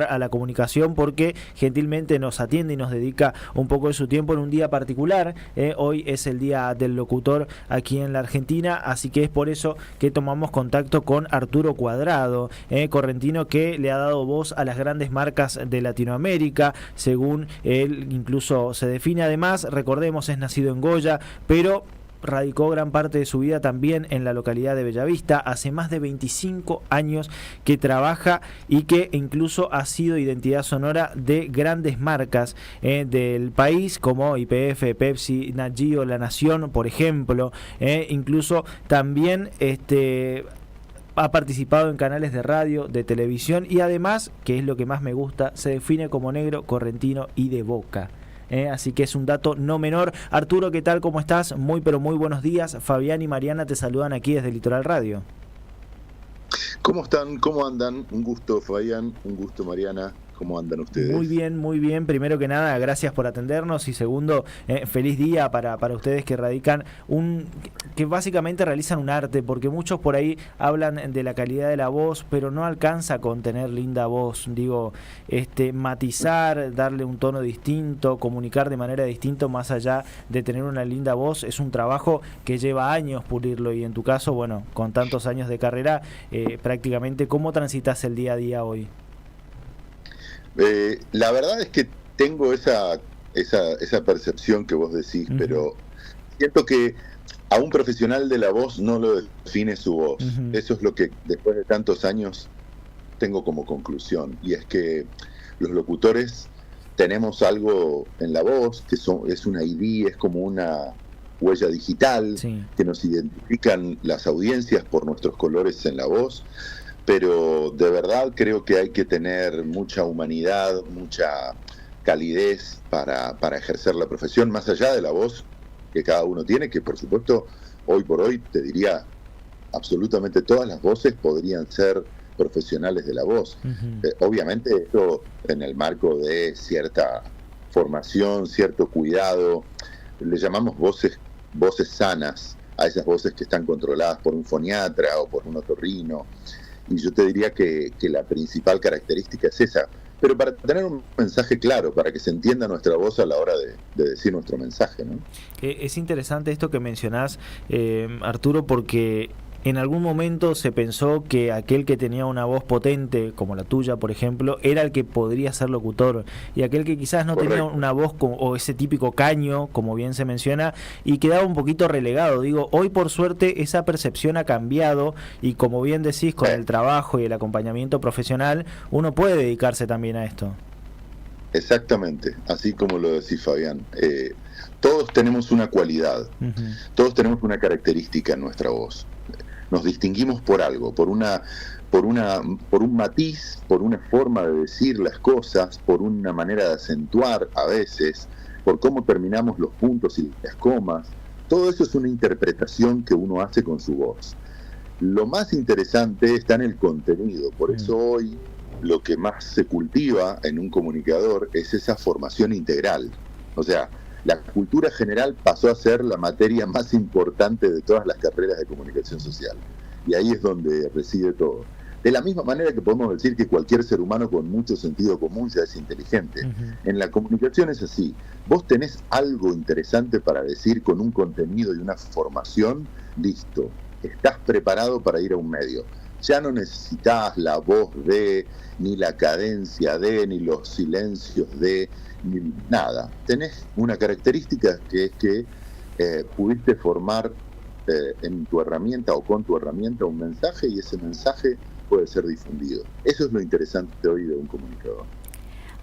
a la comunicación porque gentilmente nos atiende y nos dedica un poco de su tiempo en un día particular. Hoy es el Día del Locutor aquí en la Argentina, así que es por eso que tomamos contacto con Arturo Cuadrado, correntino que le ha dado voz a las grandes marcas de Latinoamérica, según él incluso se define. Además, recordemos, es nacido en Goya, pero radicó gran parte de su vida también en la localidad de Bellavista. Hace más de 25 años que trabaja y que incluso ha sido identidad sonora de grandes marcas del país como YPF, Pepsi, Nat Geo, La Nación, por ejemplo. Incluso también ha participado en canales de radio, de televisión y además, que es lo que más me gusta, se define como negro, correntino y de Boca. Así que es un dato no menor. Arturo, ¿qué tal? ¿Cómo estás? Muy pero muy buenos días. Fabián y Mariana te saludan aquí desde Litoral Radio. ¿Cómo están? ¿Cómo andan? Un gusto, Fabián. Un gusto, Mariana. ¿Cómo andan ustedes? Muy bien, muy bien. Primero que nada, gracias por atendernos y segundo, feliz día para ustedes que radican que básicamente realizan un arte, porque muchos por ahí hablan de la calidad de la voz, pero no alcanza con tener linda voz. Digo, matizar, darle un tono distinto, comunicar de manera distinta más allá de tener una linda voz, es un trabajo que lleva años pulirlo y en tu caso, bueno, con tantos años de carrera, prácticamente, ¿cómo transitas el día a día hoy? La verdad es que tengo esa percepción que vos decís, pero siento que a un profesional de la voz no lo define su voz. Eso es lo que después de tantos años tengo como conclusión, y es que los locutores tenemos algo en la voz que es una ID, es como una huella digital, sí, que nos identifican las audiencias por nuestros colores en la voz. Pero de verdad creo que hay que tener mucha humanidad, mucha calidez para ejercer la profesión, más allá de la voz que cada uno tiene, que por supuesto hoy por hoy te diría absolutamente todas las voces podrían ser profesionales de la voz. Obviamente esto en el marco de cierta formación, cierto cuidado, le llamamos voces sanas a esas voces que están controladas por un foniatra o por un otorrino. Y yo te diría que la principal característica es esa. Pero para tener un mensaje claro, para que se entienda nuestra voz a la hora de decir nuestro mensaje, ¿no? Es interesante esto que mencionás, Arturo, porque en algún momento se pensó que aquel que tenía una voz potente, como la tuya, por ejemplo, era el que podría ser locutor, y aquel que quizás no Correcto. Tenía una voz o ese típico caño, como bien se menciona, y quedaba un poquito relegado. Digo, hoy por suerte esa percepción ha cambiado, y como bien decís, con el trabajo y el acompañamiento profesional, uno puede dedicarse también a esto. Exactamente, así como lo decís, Fabián. Todos tenemos una cualidad, todos tenemos una característica en nuestra voz. Nos distinguimos por algo, por un matiz, por una forma de decir las cosas, por una manera de acentuar a veces, por cómo terminamos los puntos y las comas. Todo eso es una interpretación que uno hace con su voz. Lo más interesante está en el contenido, por eso hoy lo que más se cultiva en un comunicador es esa formación integral. O sea, la cultura general pasó a ser la materia más importante de todas las carreras de comunicación social. Y ahí es donde reside todo. De la misma manera que podemos decir que cualquier ser humano con mucho sentido común ya es inteligente. En la comunicación es así. Vos tenés algo interesante para decir con un contenido y una formación, listo. Estás preparado para ir a un medio. Ya no necesitas la voz de, ni la cadencia de, ni los silencios de, ni nada. Tenés una característica que es que pudiste formar en tu herramienta o con tu herramienta un mensaje, y ese mensaje puede ser difundido. Eso es lo interesante hoy de un comunicador.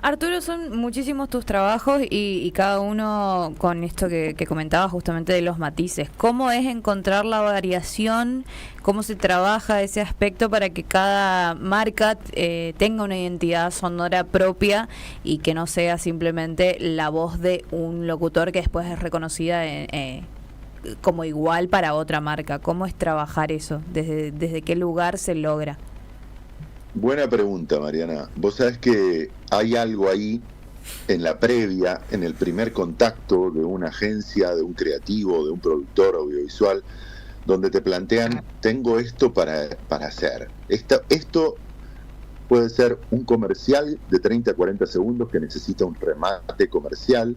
Arturo, son muchísimos tus trabajos y cada uno con esto que comentabas justamente de los matices. ¿Cómo es encontrar la variación? ¿Cómo se trabaja ese aspecto para que cada marca tenga una identidad sonora propia y que no sea simplemente la voz de un locutor que después es reconocida como igual para otra marca? ¿Cómo es trabajar eso? ¿Desde qué lugar se logra? Buena pregunta, Mariana. Vos sabés que hay algo ahí en la previa, en el primer contacto de una agencia, de un creativo, de un productor audiovisual, donde te plantean, tengo esto para hacer. Esto puede ser un comercial de 30 a 40 segundos que necesita un remate comercial,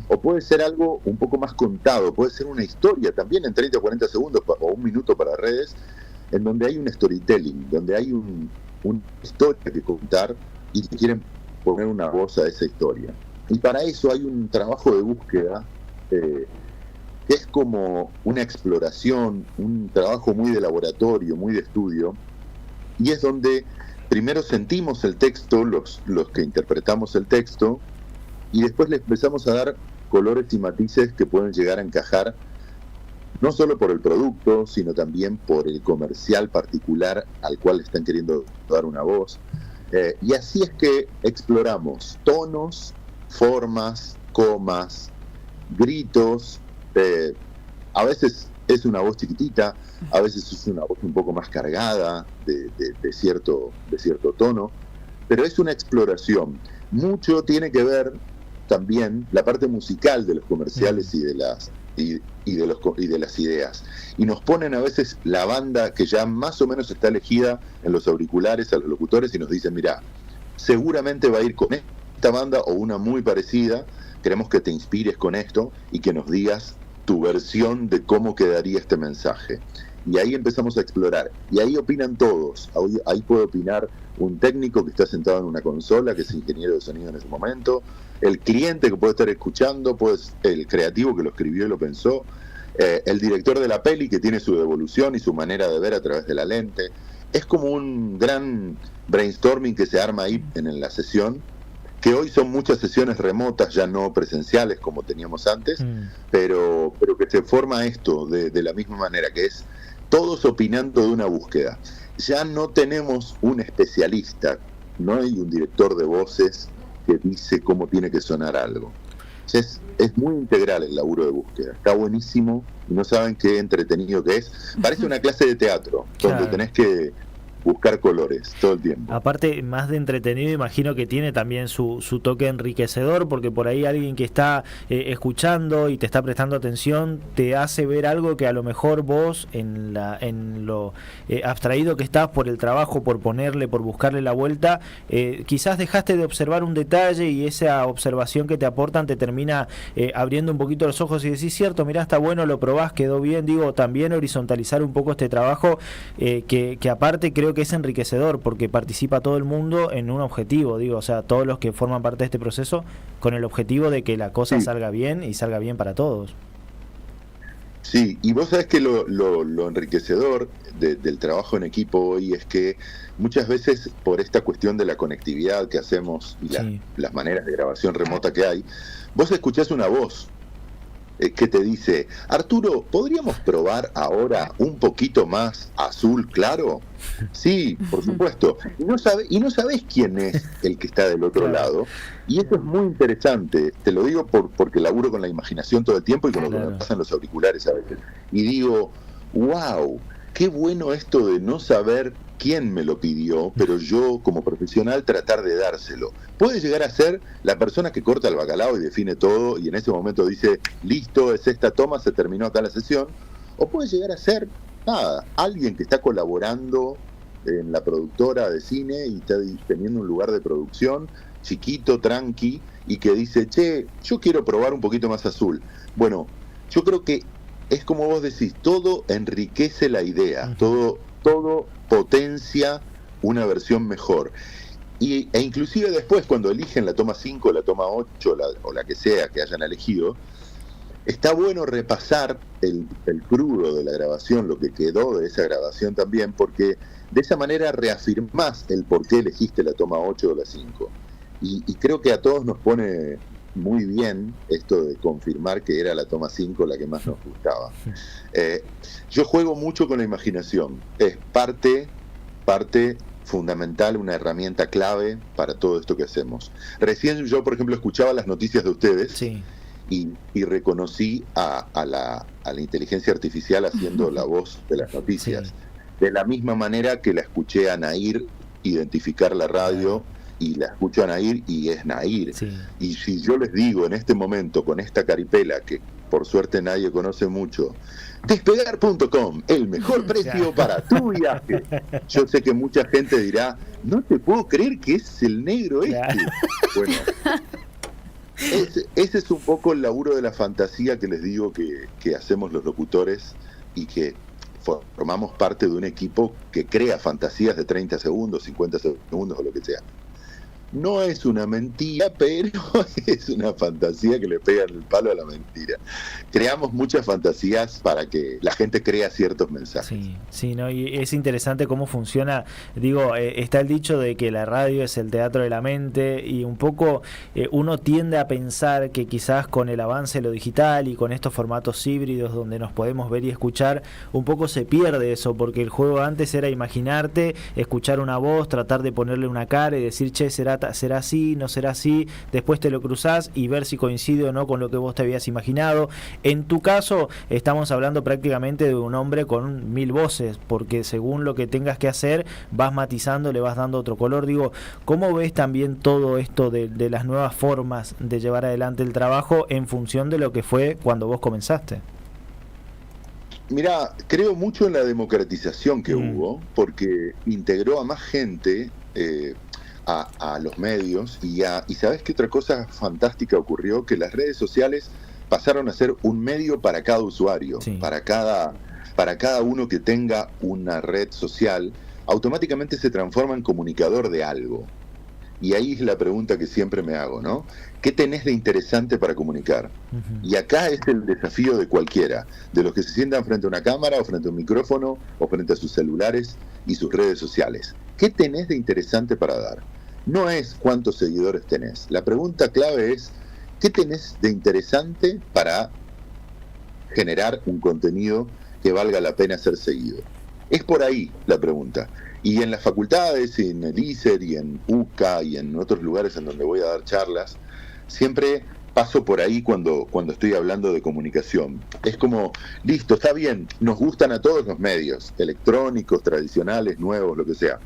o puede ser algo un poco más contado, puede ser una historia también en 30 a 40 segundos o un minuto para redes, en donde hay un storytelling, donde hay una historia que contar y que quieren poner una voz a esa historia. Y para eso hay un trabajo de búsqueda que es como una exploración, un trabajo muy de laboratorio, muy de estudio, y es donde primero sentimos el texto, los que interpretamos el texto, y después le empezamos a dar colores y matices que pueden llegar a encajar no solo por el producto, sino también por el comercial particular al cual le están queriendo dar una voz. Y así es que exploramos tonos, formas, comas, gritos. A veces es una voz chiquitita, a veces es una voz un poco más cargada de cierto tono, pero es una exploración. Mucho tiene que ver también la parte musical de los comerciales y de las ideas. Y nos ponen a veces la banda que ya más o menos está elegida en los auriculares a los locutores y nos dicen, mira, seguramente va a ir con esta banda o una muy parecida, queremos que te inspires con esto y que nos digas tu versión de cómo quedaría este mensaje. Y ahí empezamos a explorar, y ahí opinan todos. Ahí puede opinar un técnico que está sentado en una consola, que es ingeniero de sonido en ese momento, el cliente que puede estar escuchando, pues el creativo que lo escribió y lo pensó, el director de la peli que tiene su devolución y su manera de ver a través de la lente. Es como un gran brainstorming que se arma ahí en la sesión, que hoy son muchas sesiones remotas, ya no presenciales como teníamos antes, pero que se forma esto de la misma manera, que es todos opinando de una búsqueda. Ya no tenemos un especialista, no hay un director de voces que dice cómo tiene que sonar algo. Es muy integral el laburo de búsqueda, está buenísimo y no saben qué entretenido que es. Parece una clase de teatro, donde tenés que buscar colores todo el tiempo. Aparte, más de entretenido, imagino que tiene también su toque enriquecedor, porque por ahí alguien que está escuchando y te está prestando atención te hace ver algo que a lo mejor vos en lo abstraído que estás por el trabajo, por buscarle la vuelta, quizás dejaste de observar un detalle y esa observación que te aportan te termina abriendo un poquito los ojos y decís, cierto, mirá, está bueno, lo probás, quedó bien. Digo, también horizontalizar un poco este trabajo que aparte creo que es enriquecedor porque participa todo el mundo en un objetivo, o sea, todos los que forman parte de este proceso con el objetivo de que la cosa salga bien y salga bien para todos. Sí, y vos sabés que lo enriquecedor del trabajo en equipo hoy es que muchas veces por esta cuestión de la conectividad que hacemos y las maneras de grabación remota que hay, vos escuchás una voz que te dice, Arturo, ¿podríamos probar ahora un poquito más azul claro? Sí, por supuesto. Y no sabés quién es el que está del otro lado. Y eso es muy interesante. Te lo digo porque laburo con la imaginación todo el tiempo y con lo que me pasan los auriculares a veces. Y digo, wow, qué bueno esto de no saber quién me lo pidió, pero yo como profesional tratar de dárselo. Puede llegar a ser la persona que corta el bacalao y define todo y en ese momento dice, listo, es esta toma, se terminó acá la sesión. O puede llegar a ser, alguien que está colaborando en la productora de cine y está teniendo un lugar de producción chiquito, tranqui, y que dice, che, yo quiero probar un poquito más azul. Bueno, yo creo que es como vos decís, todo enriquece la idea, todo potencia una versión mejor. E inclusive después, cuando eligen la toma 5, la toma 8, o la que sea que hayan elegido, está bueno repasar el crudo de la grabación, lo que quedó de esa grabación también, porque de esa manera reafirmás el por qué elegiste la toma 8 o la 5. Y creo que a todos nos pone muy bien esto de confirmar que era la toma 5 la que más nos gustaba. Yo juego mucho con la imaginación, es parte fundamental, una herramienta clave para todo esto que hacemos. Recién yo, por ejemplo, escuchaba las noticias de ustedes y reconocí a la inteligencia artificial haciendo la voz de las noticias, de la misma manera que la escuché a Nair identificar la radio y la escucho a Nair y es Nair. Y si yo les digo en este momento con esta caripela que por suerte nadie conoce mucho. Despegar.com, el mejor precio para tu viaje. Yo sé que mucha gente dirá, no te puedo creer que es el negro este. Bueno, ese es un poco el laburo de la fantasía que les digo que hacemos los locutores y que formamos parte de un equipo que crea fantasías de 30 segundos, 50 segundos o lo que sea. No es una mentira, pero es una fantasía que le pega en el palo a la mentira. Creamos muchas fantasías para que la gente crea ciertos mensajes. Sí, ¿no? Y es interesante cómo funciona. Digo, está el dicho de que la radio es el teatro de la mente, y un poco uno tiende a pensar que quizás con el avance de lo digital y con estos formatos híbridos donde nos podemos ver y escuchar, un poco se pierde eso, porque el juego antes era imaginarte, escuchar una voz, tratar de ponerle una cara y decir, che, será así, no será así, después te lo cruzás y ver si coincide o no con lo que vos te habías imaginado. En tu caso estamos hablando prácticamente de un hombre con 1000 voces, porque según lo que tengas que hacer vas matizando, le vas dando otro color. Digo, ¿cómo ves también todo esto de las nuevas formas de llevar adelante el trabajo en función de lo que fue cuando vos comenzaste? Mirá, creo mucho en la democratización que hubo, porque integró a más gente a los medios, y ¿sabes qué otra cosa fantástica ocurrió? Que las redes sociales pasaron a ser un medio para cada usuario, para cada uno que tenga una red social, automáticamente se transforma en comunicador de algo. Y ahí es la pregunta que siempre me hago, ¿no? ¿Qué tenés de interesante para comunicar? Y acá es el desafío de cualquiera, de los que se sientan frente a una cámara o frente a un micrófono o frente a sus celulares y sus redes sociales. ¿Qué tenés de interesante para dar? No es cuántos seguidores tenés. La pregunta clave es, ¿qué tenés de interesante para generar un contenido que valga la pena ser seguido? Es por ahí la pregunta. Y en las facultades, y en el ISER, y en UCA, y en otros lugares en donde voy a dar charlas, siempre paso por ahí cuando estoy hablando de comunicación. Es como, listo, está bien, nos gustan a todos los medios, electrónicos, tradicionales, nuevos, lo que sea.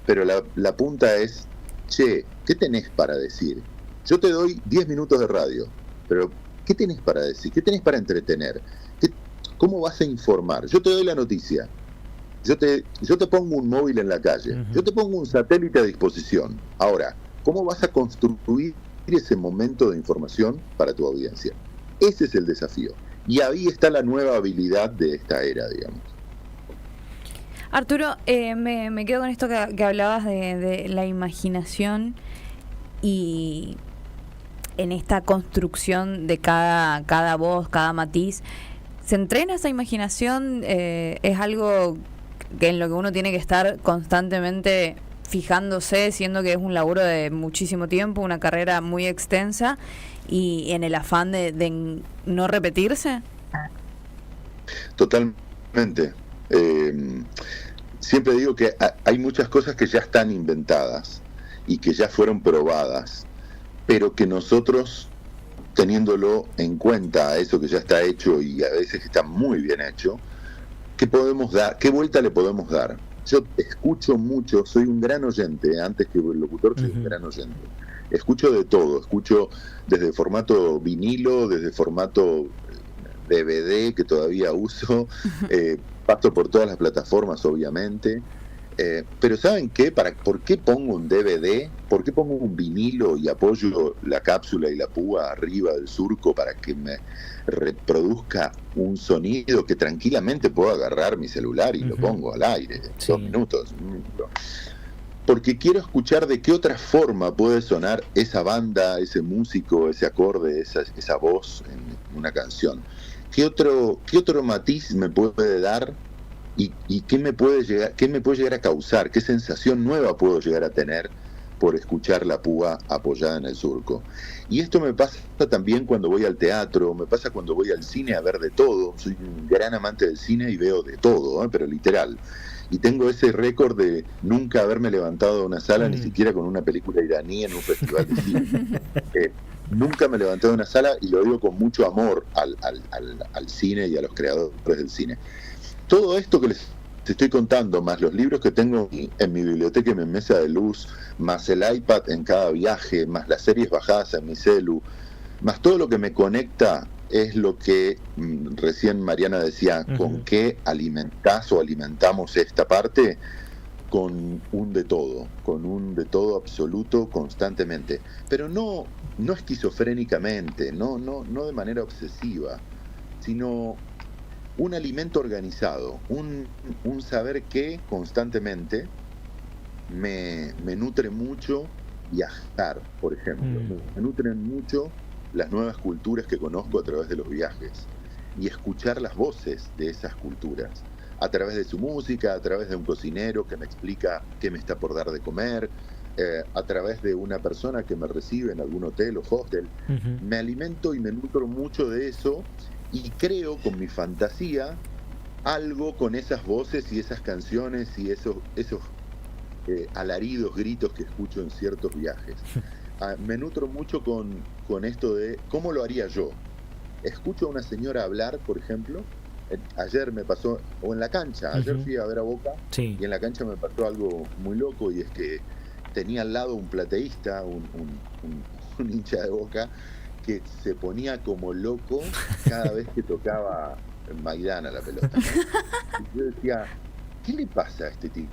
Pero la punta es, che, ¿qué tenés para decir? Yo te doy 10 minutos de radio, pero ¿qué tenés para decir? ¿Qué tenés para entretener? ¿Cómo vas a informar? Yo te doy la noticia. Yo te pongo un móvil en la calle. Yo te pongo un satélite a disposición. Ahora, ¿cómo vas a construir ese momento de información para tu audiencia? Ese es el desafío. Y ahí está la nueva habilidad de esta era, digamos. Arturo, me quedo con esto que hablabas de la imaginación, y en esta construcción de cada voz, cada matiz. ¿Se entrena esa imaginación? ¿Es algo que en lo que uno tiene que estar constantemente fijándose, siendo que es un laburo de muchísimo tiempo, una carrera muy extensa, y en el afán de no repetirse? Totalmente. Siempre digo que hay muchas cosas que ya están inventadas y que ya fueron probadas, pero que nosotros, teniéndolo en cuenta a eso que ya está hecho y a veces está muy bien hecho, ¿qué podemos dar? ¿Qué vuelta le podemos dar? Yo escucho mucho, soy un gran oyente, antes que el locutor soy un gran oyente. Escucho de todo, escucho desde formato vinilo, desde formato DVD, que todavía uso, paso por todas las plataformas, obviamente. Pero ¿saben qué? ¿Por qué pongo un DVD? ¿Por qué pongo un vinilo y apoyo la cápsula y la púa arriba del surco para que me reproduzca un sonido que tranquilamente puedo agarrar mi celular y lo pongo al aire? 2 minutos. Porque quiero escuchar de qué otra forma puede sonar esa banda, ese músico, ese acorde, esa voz en una canción. ¿Qué otro matiz me puede dar? ¿Y qué me puede llegar a causar? ¿Qué sensación nueva puedo llegar a tener por escuchar la púa apoyada en el surco? Y esto me pasa también cuando voy al teatro, me pasa cuando voy al cine a ver de todo. Soy un gran amante del cine y veo de todo, pero literal. Y tengo ese récord de nunca haberme levantado de una sala, ni siquiera con una película iraní en un festival de cine. Nunca me levanté de una sala, y lo digo con mucho amor al cine y a los creadores del cine. Todo esto que les estoy contando, más los libros que tengo en mi biblioteca y en mi mesa de luz, más el iPad en cada viaje, más las series bajadas en mi celu, más todo lo que me conecta es lo que recién Mariana decía, ¿con qué alimentás o alimentamos esta parte? Con un de todo absoluto constantemente, pero no esquizofrénicamente, no de manera obsesiva, sino un alimento organizado, un saber que constantemente me nutre mucho viajar, por ejemplo, me nutren mucho las nuevas culturas que conozco a través de los viajes y escuchar las voces de esas culturas a través de su música, a través de un cocinero que me explica qué me está por dar de comer, a través de una persona que me recibe en algún hotel o hostel. Me alimento y me nutro mucho de eso y creo con mi fantasía algo con esas voces y esas canciones y esos alaridos, gritos que escucho en ciertos viajes. Me nutro mucho con esto de cómo lo haría yo. Escucho a una señora hablar, por ejemplo. Ayer me pasó, o en la cancha, ayer fui a ver a Boca, y en la cancha me pasó algo muy loco, y es que tenía al lado un plateísta, un hincha de Boca, que se ponía como loco cada vez que tocaba Maidana la pelota, ¿no? Y yo decía, ¿qué le pasa a este tipo?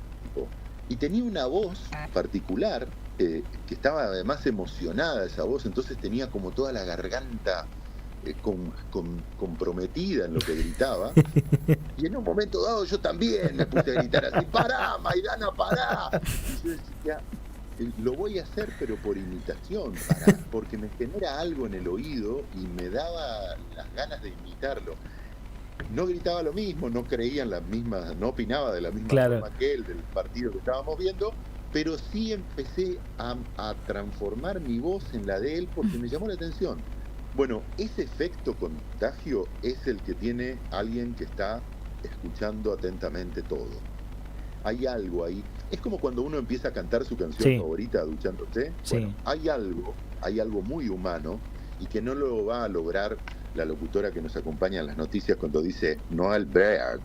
Y tenía una voz particular, que estaba además emocionada esa voz, entonces tenía como toda la garganta comprometida en lo que gritaba, y en un momento dado yo también me puse a gritar así, ¡pará, Maidana, pará! Y yo decía, lo voy a hacer pero por imitación, porque me genera algo en el oído y me daba las ganas de imitarlo. No gritaba lo mismo, no creía en las mismas, no opinaba de la misma forma que él, del partido que estábamos viendo, pero sí empecé a transformar mi voz en la de él porque me llamó la atención. Bueno, ese efecto contagio es el que tiene alguien que está escuchando atentamente todo. Hay algo ahí. Es como cuando uno empieza a cantar su canción favorita duchándose. Bueno, hay algo muy humano y que no lo va a lograr la locutora que nos acompaña en las noticias cuando dice Noel Baird.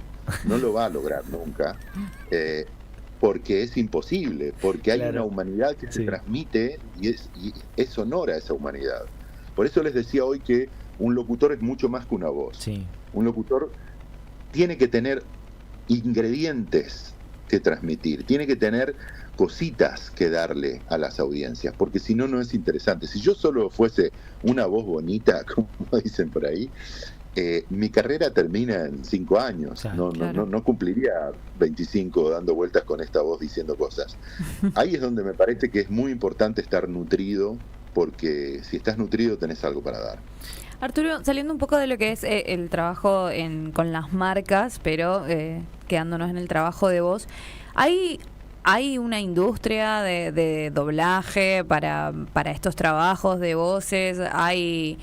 No lo va a lograr nunca. Porque es imposible, porque hay una humanidad que se transmite y es sonora esa humanidad. Por eso les decía hoy que un locutor es mucho más que una voz. Un locutor tiene que tener ingredientes que transmitir, tiene que tener cositas que darle a las audiencias, porque si no, no es interesante. Si yo solo fuese una voz bonita, como dicen por ahí, mi carrera termina en 5 años. No cumpliría 25 dando vueltas con esta voz diciendo cosas. Ahí es donde me parece que es muy importante estar nutrido, porque si estás nutrido tenés algo para dar. Arturo, saliendo un poco de lo que es el trabajo con las marcas, pero quedándonos en el trabajo de voz, ¿hay una industria de doblaje para estos trabajos de voces? ¿Hay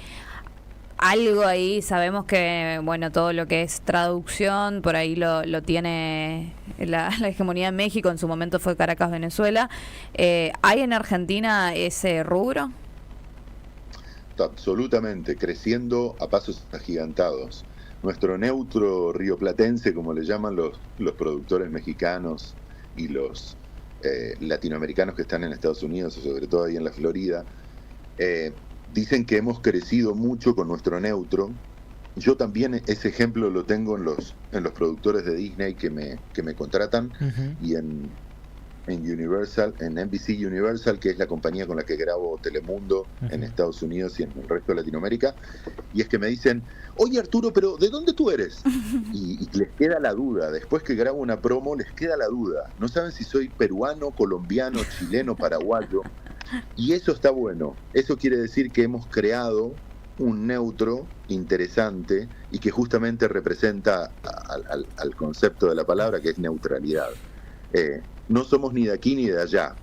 algo ahí? Sabemos que, bueno, todo lo que es traducción, por ahí lo tiene la hegemonía de México, en su momento fue Caracas, Venezuela. ¿Hay en Argentina ese rubro? Absolutamente, creciendo a pasos agigantados. Nuestro neutro rioplatense, como le llaman los productores mexicanos y los latinoamericanos que están en Estados Unidos, o sobre todo ahí en la Florida, dicen que hemos crecido mucho con nuestro neutro. Yo también ese ejemplo lo tengo en los productores de Disney que me contratan, y en Universal, en NBC Universal, que es la compañía con la que grabo Telemundo en Estados Unidos y en el resto de Latinoamérica, y es que me dicen, oye Arturo, pero ¿de dónde tú eres? Y les queda la duda, después que grabo una promo les queda la duda, no saben si soy peruano, colombiano, chileno, paraguayo, y eso está bueno. Eso quiere decir que hemos creado un neutro interesante y que justamente representa al concepto de la palabra, que es neutralidad. No somos ni de aquí ni de allá,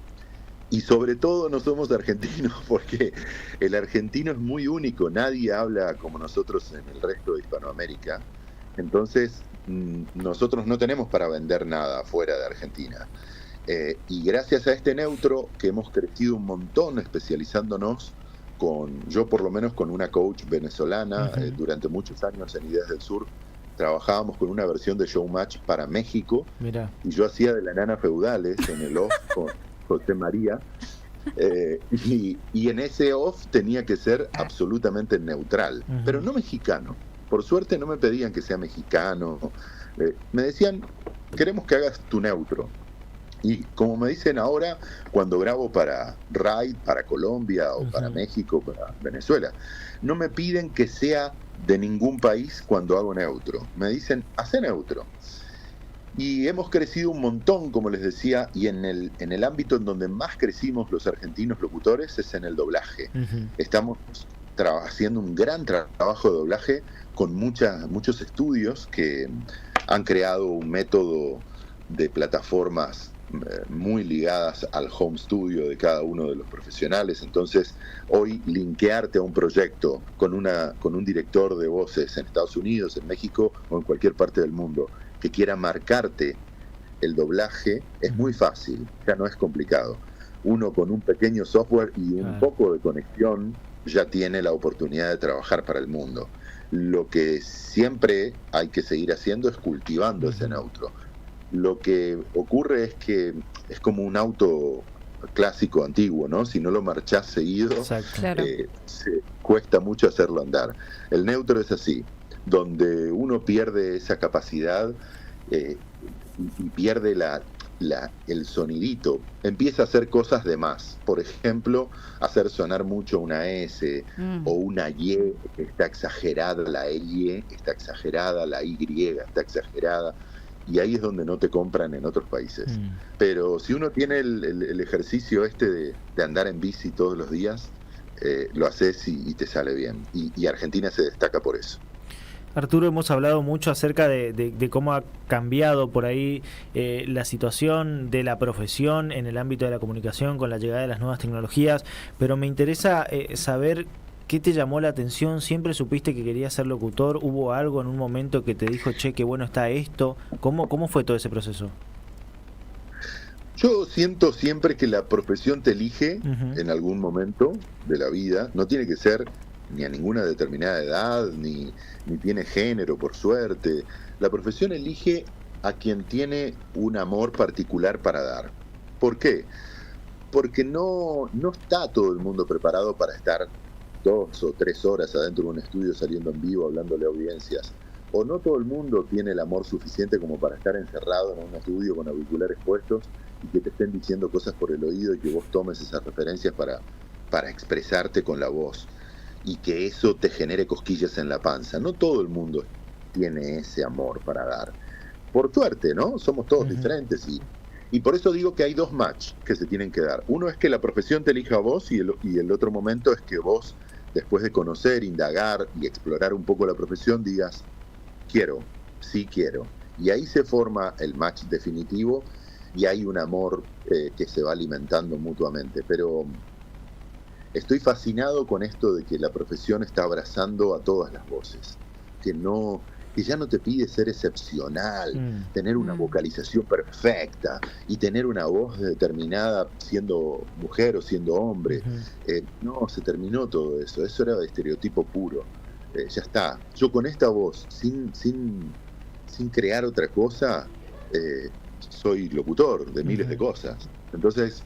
y sobre todo no somos argentinos, porque el argentino es muy único, nadie habla como nosotros en el resto de Hispanoamérica, entonces nosotros no tenemos para vender nada fuera de Argentina, y gracias a este neutro que hemos crecido un montón especializándonos yo por lo menos con una coach venezolana, durante muchos años en Ideas del Sur trabajábamos con una versión de Showmatch para México. Mirá. Y yo hacía de la nana Feudales en el off con José María, Y en ese off tenía que ser absolutamente neutral, pero no mexicano. Por suerte no me pedían que sea mexicano. Me decían, queremos que hagas tu neutro. Y como me dicen ahora, cuando grabo para RAI, para Colombia o para México, para Venezuela, no me piden que sea de ningún país cuando hago neutro. Me dicen, hace neutro. Y hemos crecido un montón, como les decía, y en el ámbito en donde más crecimos los argentinos locutores es en el doblaje. Estamos haciendo un gran trabajo de doblaje con muchos estudios que han creado un método de plataformas muy ligadas al home studio de cada uno de los profesionales. Entonces, hoy linkearte a un proyecto con un director de voces en Estados Unidos, en México o en cualquier parte del mundo que quiera marcarte el doblaje es muy fácil, ya no es complicado. Uno con un pequeño software y un poco de conexión ya tiene la oportunidad de trabajar para el mundo. Lo que siempre hay que seguir haciendo es cultivando ese neutro. Lo que ocurre es que es como un auto clásico antiguo, ¿no? Si no lo marchás seguido, claro, cuesta mucho hacerlo andar. El neutro es así, donde uno pierde esa capacidad y pierde el sonidito, empieza a hacer cosas de más. Por ejemplo, hacer sonar mucho una S o una Y, está exagerada la Y, está exagerada la Y, está exagerada. Y ahí es donde no te compran en otros países. Pero si uno tiene el ejercicio de andar en bici todos los días, lo haces y te sale bien. Y Argentina se destaca por eso. Arturo, hemos hablado mucho acerca de cómo ha cambiado por ahí la situación de la profesión en el ámbito de la comunicación con la llegada de las nuevas tecnologías, pero me interesa saber qué te llamó la atención. ¿Siempre supiste que querías ser locutor? ¿Hubo algo en un momento que te dijo, che, qué bueno está esto? ¿Cómo fue todo ese proceso? Yo siento siempre que la profesión te elige en algún momento de la vida. No tiene que ser ni a ninguna determinada edad, ni tiene género, por suerte. La profesión elige a quien tiene un amor particular para dar. ¿Por qué? Porque no está todo el mundo preparado para estar 2 o 3 horas adentro de un estudio saliendo en vivo, hablándole a audiencias. O no todo el mundo tiene el amor suficiente como para estar encerrado en un estudio con auriculares puestos y que te estén diciendo cosas por el oído y que vos tomes esas referencias para expresarte con la voz. Y que eso te genere cosquillas en la panza. No todo el mundo tiene ese amor para dar. Por suerte, ¿no? Somos todos diferentes y por eso digo que hay 2 match que se tienen que dar. Uno es que la profesión te elija a vos y el otro momento es que vos, después de conocer, indagar y explorar un poco la profesión, digas, quiero, sí quiero. Y ahí se forma el match definitivo y hay un amor que se va alimentando mutuamente. Pero estoy fascinado con esto de que la profesión está abrazando a todas las voces, que ya no te pide ser excepcional, tener una vocalización perfecta y tener una voz determinada siendo mujer o siendo hombre. No, se terminó todo eso. Eso era de estereotipo puro. Ya está. Yo con esta voz, sin crear otra cosa, soy locutor de miles de cosas. Entonces,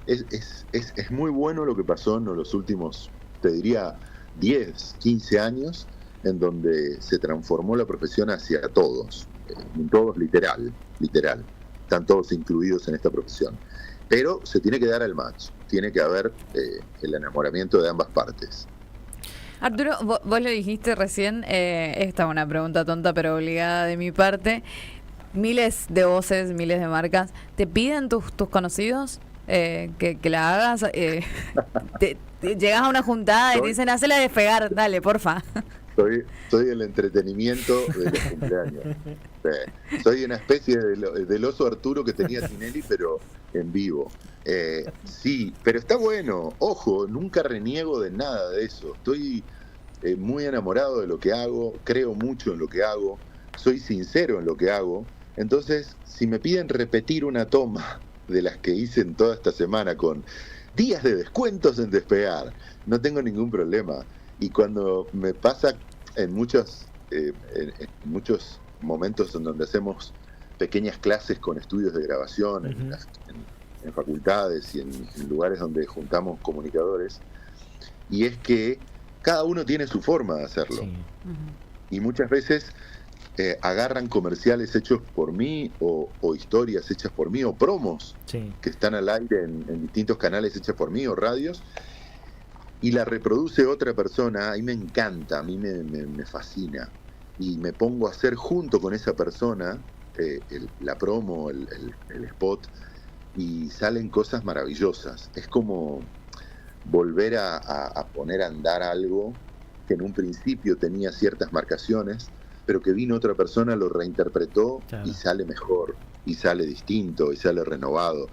es muy bueno lo que pasó en los últimos, te diría, 10, 15 años, en donde se transformó la profesión hacia todos, literal, están todos incluidos en esta profesión. Pero se tiene que dar el match, tiene que haber el enamoramiento de ambas partes. Arturo, vos lo dijiste recién, esta es una pregunta tonta pero obligada de mi parte. Miles de voces, miles de marcas, ¿te piden tus conocidos que la hagas? Llegas a una juntada y te dicen, hacela despegar, dale, porfa. Soy el entretenimiento de los cumpleaños. Soy una especie del oso Arturo que tenía Tinelli, pero en vivo. Sí, pero está bueno. Ojo, nunca reniego de nada de eso. Estoy muy enamorado de lo que hago, creo mucho en lo que hago, soy sincero en lo que hago. Entonces, si me piden repetir una toma de las que hice en toda esta semana con días de descuentos en Despegar, no tengo ningún problema. Y cuando me pasa en muchos momentos en donde hacemos pequeñas clases con estudios de grabación, en facultades y en lugares donde juntamos comunicadores, y es que cada uno tiene su forma de hacerlo. Sí. Y muchas veces agarran comerciales hechos por mí o historias hechas por mí o promos que están al aire en distintos canales hechas por mí o radios, y la reproduce otra persona. A mí me encanta, a mí me fascina, y me pongo a hacer junto con esa persona la promo, el spot, y salen cosas maravillosas. Es como volver a poner a andar algo que en un principio tenía ciertas marcaciones, pero que vino otra persona, lo reinterpretó, claro, y sale mejor, y sale distinto, y sale renovado.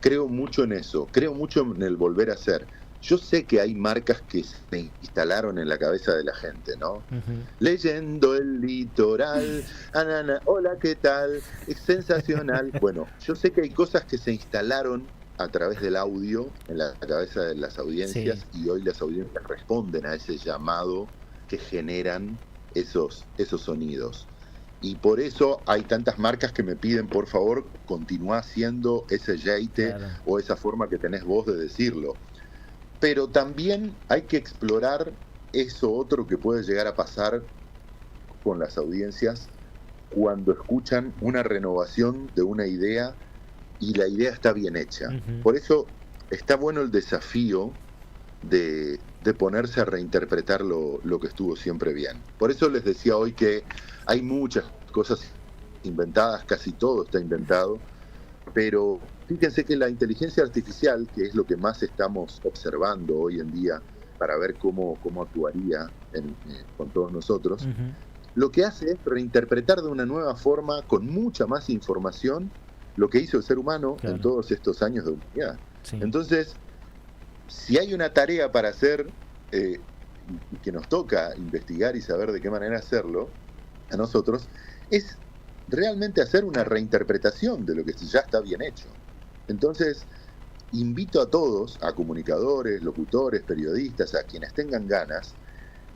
Creo mucho en eso, creo mucho en el volver a hacer. Yo sé que hay marcas que se instalaron en la cabeza de la gente, ¿no? Uh-huh. Leyendo el litoral, anana, hola, ¿qué tal? Es sensacional. Bueno, yo sé que hay cosas que se instalaron a través del audio en la cabeza de las audiencias, sí, y hoy las audiencias responden a ese llamado que generan esos sonidos. Y por eso hay tantas marcas que me piden, por favor, continúa haciendo ese yeite, claro, o esa forma que tenés vos de decirlo. Pero también hay que explorar eso otro que puede llegar a pasar con las audiencias cuando escuchan una renovación de una idea y la idea está bien hecha. Uh-huh. Por eso está bueno el desafío de ponerse a reinterpretar lo que estuvo siempre bien. Por eso les decía hoy que hay muchas cosas inventadas, casi todo está inventado, pero fíjense que la inteligencia artificial, que es lo que más estamos observando hoy en día para ver cómo actuaría con todos nosotros, uh-huh, lo que hace es reinterpretar de una nueva forma, con mucha más información, lo que hizo el ser humano, claro, en todos estos años de humanidad. Sí. Entonces, si hay una tarea para hacer, que nos toca investigar y saber de qué manera hacerlo, a nosotros, es realmente hacer una reinterpretación de lo que ya está bien hecho. Entonces, invito a todos, a comunicadores, locutores, periodistas, a quienes tengan ganas,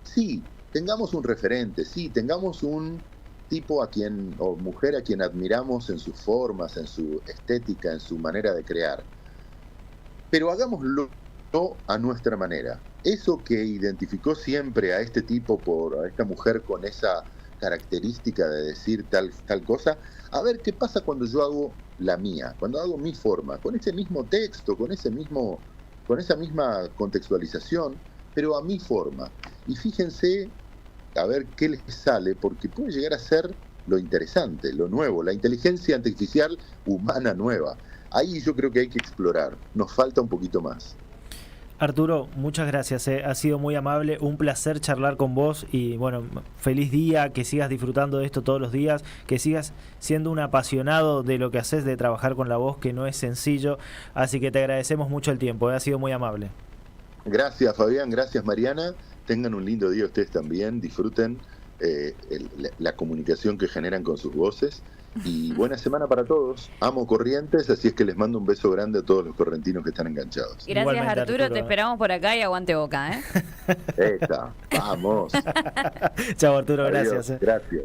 sí, tengamos un referente, sí, tengamos un tipo o mujer a quien admiramos en sus formas, en su estética, en su manera de crear, pero hagámoslo a nuestra manera. Eso que identificó siempre a este tipo, a esta mujer con esa característica de decir tal cosa, a ver qué pasa cuando yo hago la mía, cuando hago mi forma, con ese mismo texto, con esa misma contextualización, pero a mi forma. Y fíjense a ver qué les sale, porque puede llegar a ser lo interesante, lo nuevo, la inteligencia artificial humana nueva. Ahí yo creo que hay que explorar, nos falta un poquito más. Arturo, muchas gracias, ha sido muy amable, un placer charlar con vos y bueno, feliz día, que sigas disfrutando de esto todos los días, que sigas siendo un apasionado de lo que haces, de trabajar con la voz, que no es sencillo, así que te agradecemos mucho el tiempo, ha sido muy amable. Gracias, Fabián, gracias, Mariana, tengan un lindo día ustedes también, disfruten la comunicación que generan con sus voces. Y buena semana para todos. Amo Corrientes, así es que les mando un beso grande a todos los correntinos que están enganchados. Gracias, igualmente, Arturo, te esperamos por acá y aguante Boca, ¿eh? Esa, vamos. Chao, Arturo, adiós, gracias. Gracias.